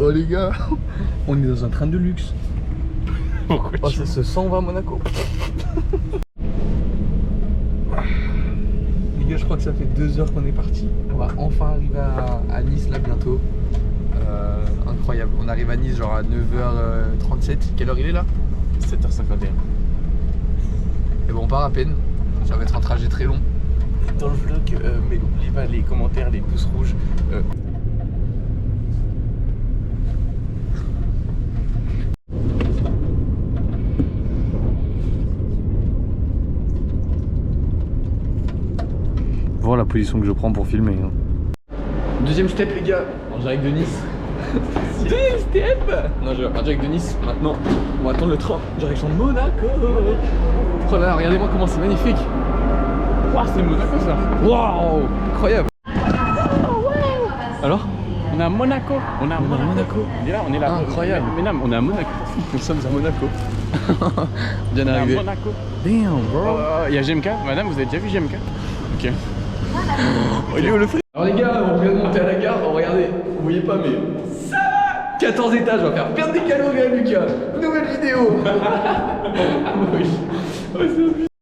Oh les gars, on est dans un train de luxe. Oh ça se sent va Monaco. Les gars, je crois que ça fait 2 heures qu'on est parti. On va enfin arriver à Nice là bientôt. Incroyable, on arrive à Nice genre à 9h37. Quelle heure il est là? 7h51. Et bon, on part à peine. Ça va être un trajet très long. Dans le vlog, mais n'oubliez pas les commentaires, les pouces rouges. Voir la position que je prends pour filmer. Hein. Deuxième step les gars, en direct de Nice. Deuxième step. Non, je vais en direct de Nice. Maintenant, on va attendre le train direction de Monaco. Oh là, regardez-moi comment c'est magnifique. Waouh, c'est Monaco ça. Waouh, incroyable. Alors? On est à Monaco. On est à Monaco. On est là, on est là. Incroyable. Mais non, on est à Monaco. Nous sommes à Monaco. Bien On est arrivé. à Monaco. Damn bro. Il y a GMK. Madame, vous avez déjà vu GMK? Ok. Oh, il est où le fric? Alors les gars, on vient de monter à la gare. Oh, regardez, vous voyez pas mais ça va. 14 étages, on va faire perdre des calories à Lucas. Nouvelle vidéo. Oui.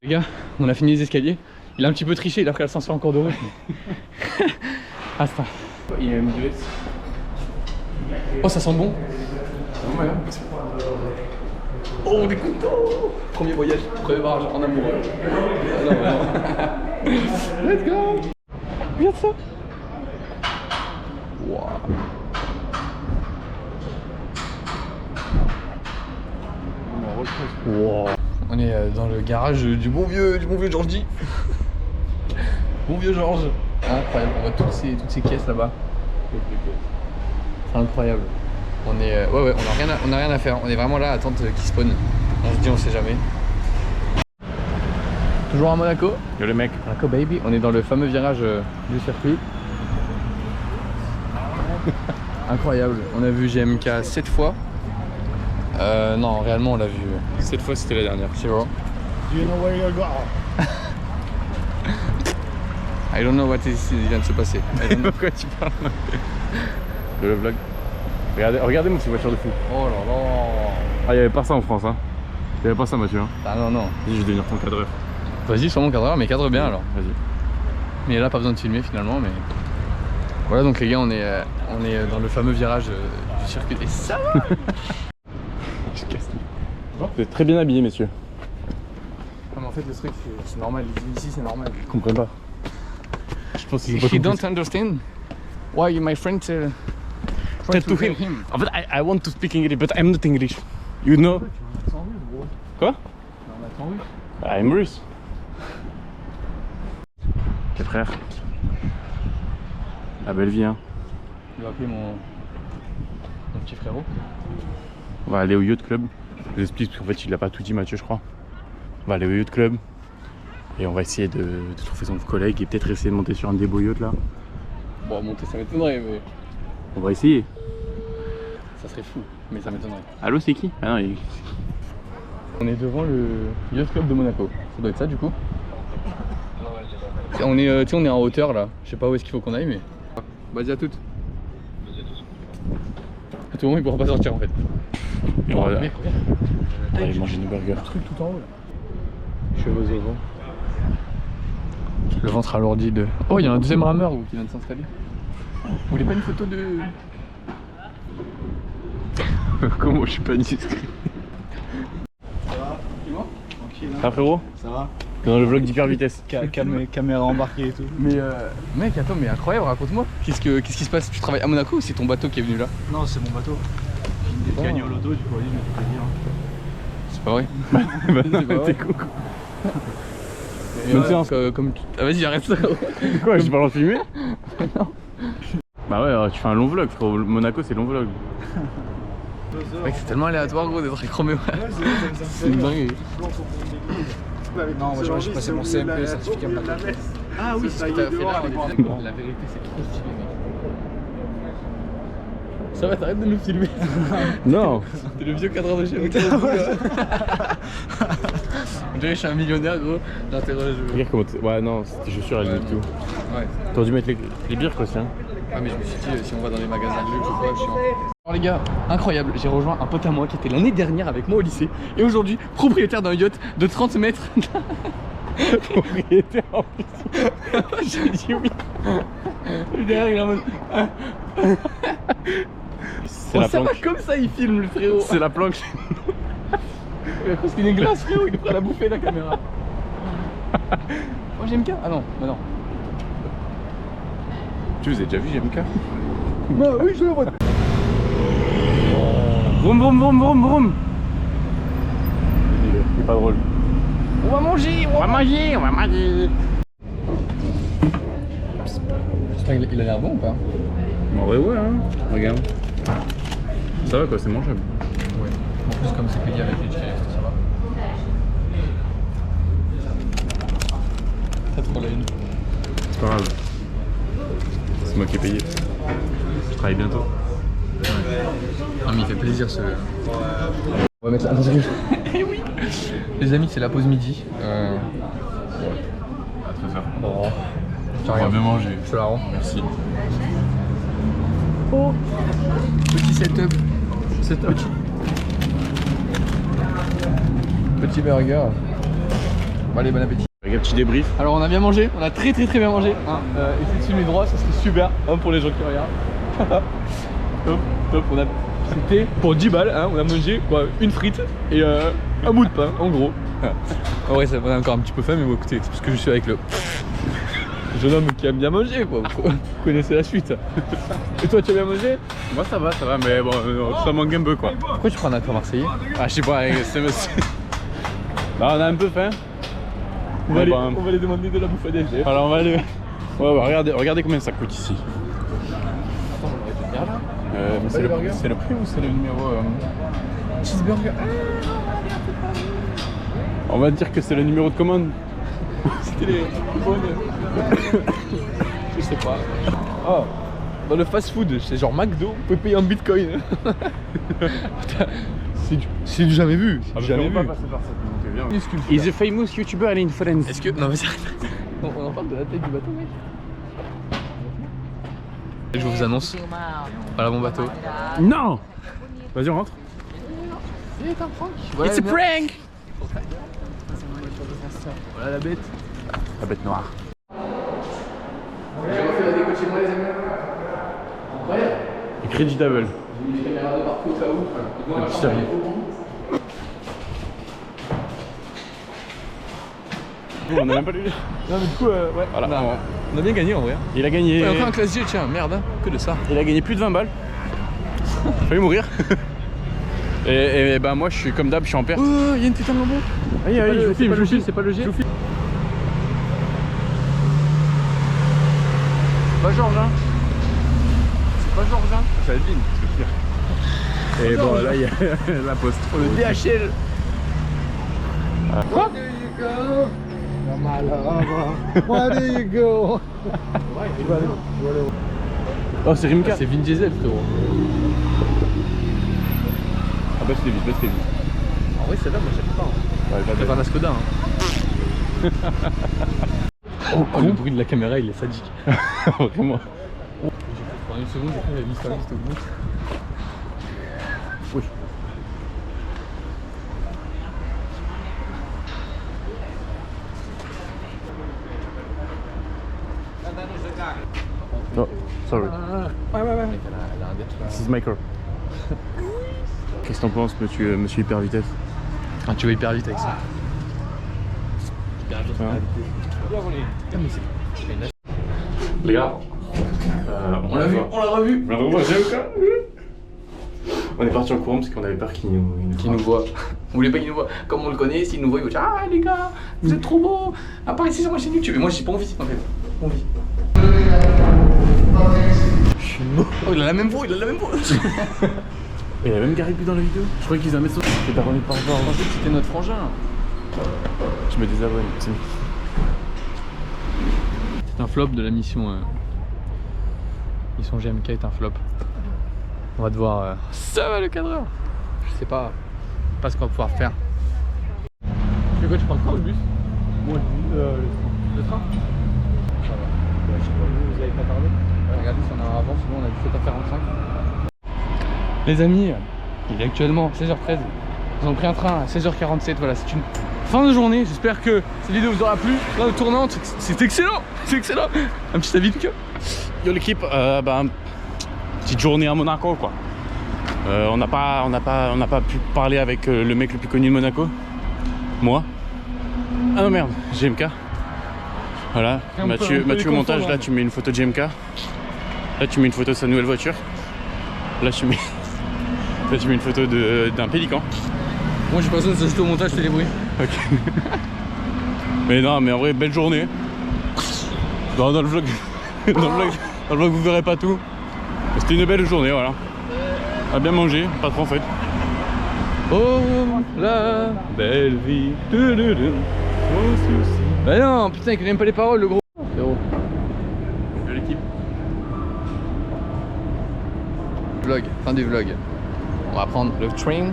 Les gars, on a fini les escaliers. Il a un petit peu triché, il a pris l'ascenseur en cours de route. Ah ça. Il y a une US. Oh ça sent bon. Oh on est content. Premier voyage, premier barrage en amoureux. Ah, non, non. Let's go. Regarde ça. Wow. Wow. On est dans le garage du bon vieux Georgie. Bon vieux Georges. Incroyable, on voit toutes ces caisses là-bas. C'est incroyable. On est ouais on a rien à faire. On est vraiment là à attendre qu'ils spawnent. On se dit on sait jamais. Toujours à Monaco. Yo le mec. Monaco baby. On est dans le fameux virage du circuit. Incroyable. On a vu GMK 7 fois. Non, réellement on l'a vu. Cette fois c'était la dernière. C'est vrai. Do you know where you're going? I don't know what vient de se passer. Pourquoi tu parles? Le vlog. Regardez-moi ces voitures de fou. Oh là là. Ah, il n'y avait pas ça en France, hein. Il n'y avait pas ça, Mathieu. Hein. Ah non, non. Vas-y, je vais devenir ton cadreur. Vas-y, sois mon cadreur, mais cadre bien alors. Vas-y. Mais là, pas besoin de filmer finalement, mais. Voilà, donc les gars, on est dans le fameux virage du circuit. Et ça va. Je casse. Vous êtes très bien habillés, messieurs. Non, mais en fait, le truc, c'est normal. Ici, c'est normal. Je comprends pas. Je pense qu'ils ont pas He compris. don't understand why my friend Tell to him. En fait, I want to speak English, but I'm not English. You know? Quoi? I'm russe. Ok frère. La belle vie hein. Je vais appeler mon petit frérot. On va aller au yacht club. Je vous explique parce qu'en fait il a pas tout dit Mathieu je crois. On va aller au yacht club. Et on va essayer de trouver son collègue et peut-être essayer de monter sur un des beaux yachts là. Bon, monter ça m'étonnerait, mais On va essayer. ça serait fou, mais ça m'étonnerait. Allô c'est qui? Ah non, On est devant le Yacht Club de Monaco. Ça doit être ça du coup. On est, tu sais, on est en hauteur là. Je sais pas où est-ce qu'il faut qu'on aille, mais. Vas-y à toutes. À tout moment, il pourra pas sortir en fait. Et on va, Mec, regarde. on va aller manger nos burgers. Truc tout en haut là. Cheveux au vent. Le ventre alourdi de. Oh, il y a un deuxième rameur qui vient de s'installer. Vous voulez pas une photo de. Comment je suis pas indiscret? Ça va? Tranquille, hein? Ah frérot? Ça va? T'es dans le vlog d'hyper vitesse. Caméra embarquée et tout. Mais mec, attends, mais incroyable, raconte-moi. Qu'est-ce qui se passe? Tu travailles à Monaco ou c'est ton bateau qui est venu là? Non, c'est mon bateau. J'ai gagné au loto, du coup, je me fais plaisir. C'est pas vrai. Bah non, t'es con. Bonne séance. Comme... Ah, vas-y, arrête ça. Quoi, j'ai pas le droit de filmer? Non. Bah ouais, tu fais un long vlog frérot. Monaco c'est long vlog. Mec, c'est tellement aléatoire gros d'être écromé. Ouais. C'est une dinguerie. Non, moi j'ai passé mon CMP, certificat Monaco. Ah oui, c'est ce que t'as fait là. La vérité, c'est trop stylé, mec. Ça va, t'arrêtes de nous filmer. Non. T'es le vieux cadreur de chez nous. On dirait que je suis un millionnaire gros. J'interroge. Regarde comment ouais non, tes chaussures elles niquent tout. Ouais. T'aurais dû mettre les bières quoi c'est hein. Ah mais je me suis dit si on va dans les magasins de luxe ou quoi, chiant. Alors les gars, incroyable, j'ai rejoint un pote à moi qui était l'année dernière avec moi au lycée et aujourd'hui propriétaire d'un yacht de 30 mètres. Propriétaire en plus. J'ai dit oui. Et derrière il est en mode... C'est la ça va planque. comme ça il filme le frérot. C'est la planque. Il a cru que c'était une glace frérot, il est prêt à la bouffer la caméra. Moi j'aime bien. Ah non, bah non. Tu vous avez déjà vu GMK? Bah oui je le vois. Vroom vroom vroom vroom vroom. Il est pas drôle. On va manger, On va manger, on va manger. J'espère qu'il a l'air bon ou pas? En vrai ouais hein. Regarde. Ça va quoi, c'est mangeable. Ouais. En plus comme c'est payé avec les tickets, ça va. T'as trop la une. C'est pas grave. C'est moi qui ai payé. Je travaille bientôt. Ah mais il fait plaisir ce... On va mettre là. Eh oui. Les amis c'est la pause midi. À très faire. Bon. On va bien manger. Je te la rends. Merci. Oh. Petit setup. Petit burger. Bon allez bon appétit. Regarde, petit débrief. Alors on a bien mangé, on a très bien mangé. Hein. Essayez de suivre les droits, ça serait super hein, pour les gens qui regardent. Top, on a... C'était pour 10 balles, hein, on a mangé quoi, une frite et un bout de pain en gros. En vrai ça, on a encore un petit peu faim mais bon écoutez, c'est parce que je suis avec le jeune homme qui aime bien manger quoi, vous connaissez la suite. Et toi tu as bien mangé? Moi ça va, mais bon, ça manque un peu quoi. Pourquoi tu prends un accent marseillais? Ah je sais pas, c'est monsieur. Là on a un peu faim. On va aller demander de la bouffe à DG. Alors on va aller... Ouais, regardez combien ça coûte ici. Attends, on aurait dû venir là. Mais c'est le prix ou c'est le numéro Cheeseburger. On va dire que c'est le numéro de commande. C'était les bonnes. Je sais pas. Oh, dans le fast food, c'est genre McDo, vous pouvez payer en bitcoin. Putain, c'est du jamais vu. Jamais vu. Is a famous YouTuber in France. Est-ce que. Non mais on en parle de la tête du bateau mec. Je vous annonce. Voilà mon bateau. Non. Vas-y on rentre. C'est un prank. Voilà, It's a prank. Voilà la bête. La bête noire. J'ai refait la déco de chez moi les amis. Incroyable. Incredible. J'ai mis les caméras de partout au cas où. Un petit sérieux. On a même pas lu. Non mais du coup ouais. Voilà. On a bien gagné en vrai. Il a gagné. Ouais, encore un classe G, tiens, merde, hein, que de ça. Il a gagné plus de 20 balles. Failli mourir. Et bah moi je suis comme d'hab, je suis en perte. Oh, il y a une putain de lambeau. Aïe, je vous filme. C'est pas le G. C'est pas Georges, hein. C'est pas Georges, hein. Ça va être vite, c'est pire. Et bon là il y a la poste. Oh, le DHL. Where do you go? My lover. Where do you go? Oh c'est Rimka. C'est Vin Diesel frérot. Ah bah c'est vite. En vrai celle-là moi j'aime pas. Hein. C'est pas un Skoda. Hein. Oh, le bruit de la caméra il est sadique. Vraiment. Pendant une seconde j'ai cru qu'il avait mis sa liste au bout. Oui. Oh, sorry. Ouais. Elle a un verre. This is my car. Qu'est-ce que t'en penses, monsieur hyper vitesse? Ah, tu vas hyper vite avec ça. Hyper vite. Putain, mais c'est. Les gars, On l'a vu, on l'a revu. On est parti en courant parce qu'on avait peur qu'il nous voit. Vous voulez pas qu'il nous voit? Comme on le connaît, s'il nous voit, il va dire ah les gars, vous êtes trop beaux. Apparaissez sur ma chaîne YouTube. Et moi j'ai pas envie en fait. Pas envie. Je suis mort. Oh il a la même voix, Il a même Gary dans la vidéo. Je croyais qu'ils avaient un message. T'es abonné par rapport. Je pensais que c'était notre frangin. Je me désabonne. C'est un flop de la mission. Mission GMK est un flop. On va devoir. Ça va le cadreur. Je sais pas ce qu'on va pouvoir faire. Tu fais quoi? Tu prends le train ou le bus? Moi, le train. Ça va. Ouais, je sais pas, vous avez pas parlé? Regardez si on a un avant, sinon on a 17h45. Les amis, il est actuellement 16h13. Ils ont pris un train à 16h47. Voilà, c'est une fin de journée. J'espère que cette vidéo vous aura plu. Là, au tournant, c'est excellent. C'est excellent. Un petit avis de cœur. Yo l'équipe, petite journée à Monaco quoi. On n'a pas pu parler avec le mec le plus connu de Monaco. Moi. Ah non merde, GMK. Voilà, Mathieu au montage, là tu mets une photo de GMK. Là tu mets une photo de sa nouvelle voiture. Là tu mets une photo d'un pélican. Moi j'ai pas besoin de s'ajouter au montage, je fais les bruits. Ok. Mais non, mais en vrai, belle journée. Dans le vlog, dans le vlog vous verrez pas tout. C'était une belle journée, voilà. On a bien mangé, pas trop en fait. Oh la belle vie. Bah non, putain, il connaît même pas les paroles, le gros. Frérot. De l'équipe. Vlog, fin du vlog. On va prendre le train.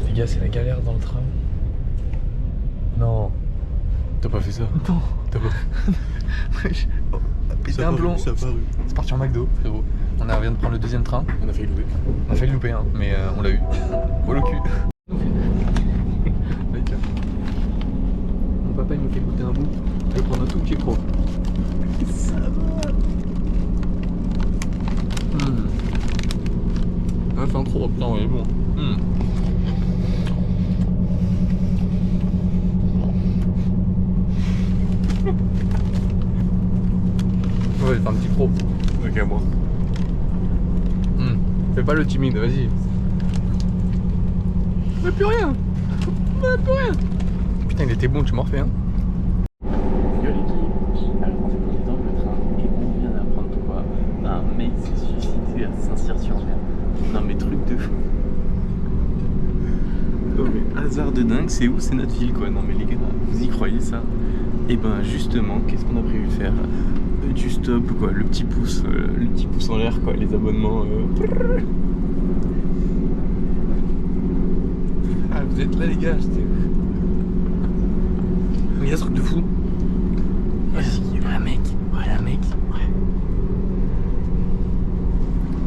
Les gars, c'est la galère dans le train. Non. T'as pas fait ça? Non. T'as pas fait Pété un plomb. Ça a paru. C'est parti en McDo, frérot. On vient de prendre le deuxième train. On a failli louper. On a failli le louper, hein, mais on l'a eu. Au le cul. Mon papa il me fait goûter un bout. Je vais prendre un tout petit croc. Ça va. Ah, c'est un croc, putain, il est bon. Ouais, je vais faire un petit croc. Ok, à moi. Fais pas le timide, vas-y. On a plus rien. On a plus rien. Putain, il était bon, tu m'en refais, hein. Yo l'équipe, alors en fait on est dans le train et on vient d'apprendre quoi un mec s'est suicidé à Saint-Cyr-sur-Mer. Non mais truc de fou. Non mais hasard de dingue, c'est où? C'est notre ville quoi. Non mais les gars, vous y croyez ça? Et ben justement, qu'est-ce qu'on a prévu de faire? Du stop quoi, le petit pouce en l'air quoi, les abonnements. Ah, vous êtes là les gars, c'était... Il y a ce truc de fou. Vas-y, un mec, ouais.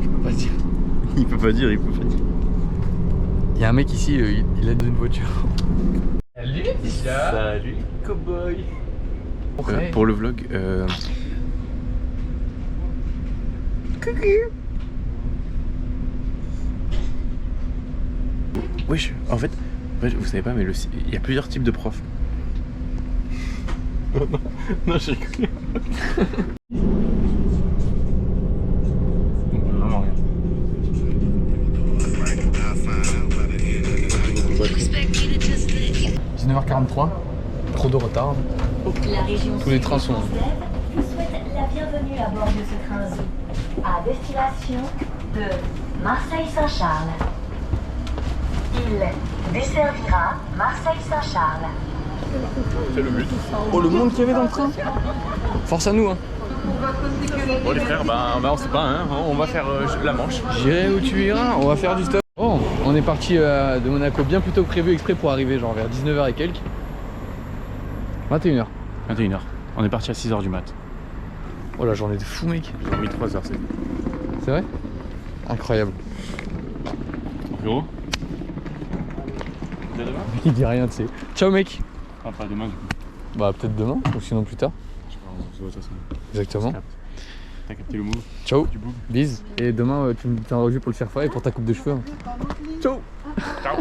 Je peux pas dire. Il peut pas dire. Il y a un mec ici, il a dans une voiture. Salut Salut cowboy. Ouais. Pour le vlog, wesh, en fait, vous savez pas, mais il y a plusieurs types de profs. non, j'ai rigolé. Vraiment rien. 19h43, trop de retard. La région Tous les trains sont... vous souhaite la bienvenue à bord de ce train Zoo, à destination de Marseille-Saint-Charles. Il desservira Marseille-Saint-Charles. C'est le but. Oh, le monde qu'il y avait dans le train. Force à nous, hein. Bon les frères, on sait pas, hein, on va faire la Manche. J'irai où tu iras, on va faire du stop. Bon, on est parti de Monaco bien plus tôt que prévu, exprès pour arriver genre vers 19h et quelques. 21h. 21h. On est parti à 6h du mat. Oh la journée de fou mec. J'ai dormi 3h, c'est. C'est vrai? Incroyable. Frérot. Dès demain? Il dit rien, tu sais. Ciao mec. Ah, pas demain du coup. Bah peut-être demain, ou sinon plus tard. Je sais pas, on se voit de toute façon. Exactement. T'as capté le move? Ciao. Du boum. Bis. Et demain tu me tiens en revue pour le faire faire et pour ta coupe de cheveux. Ciao. Ciao.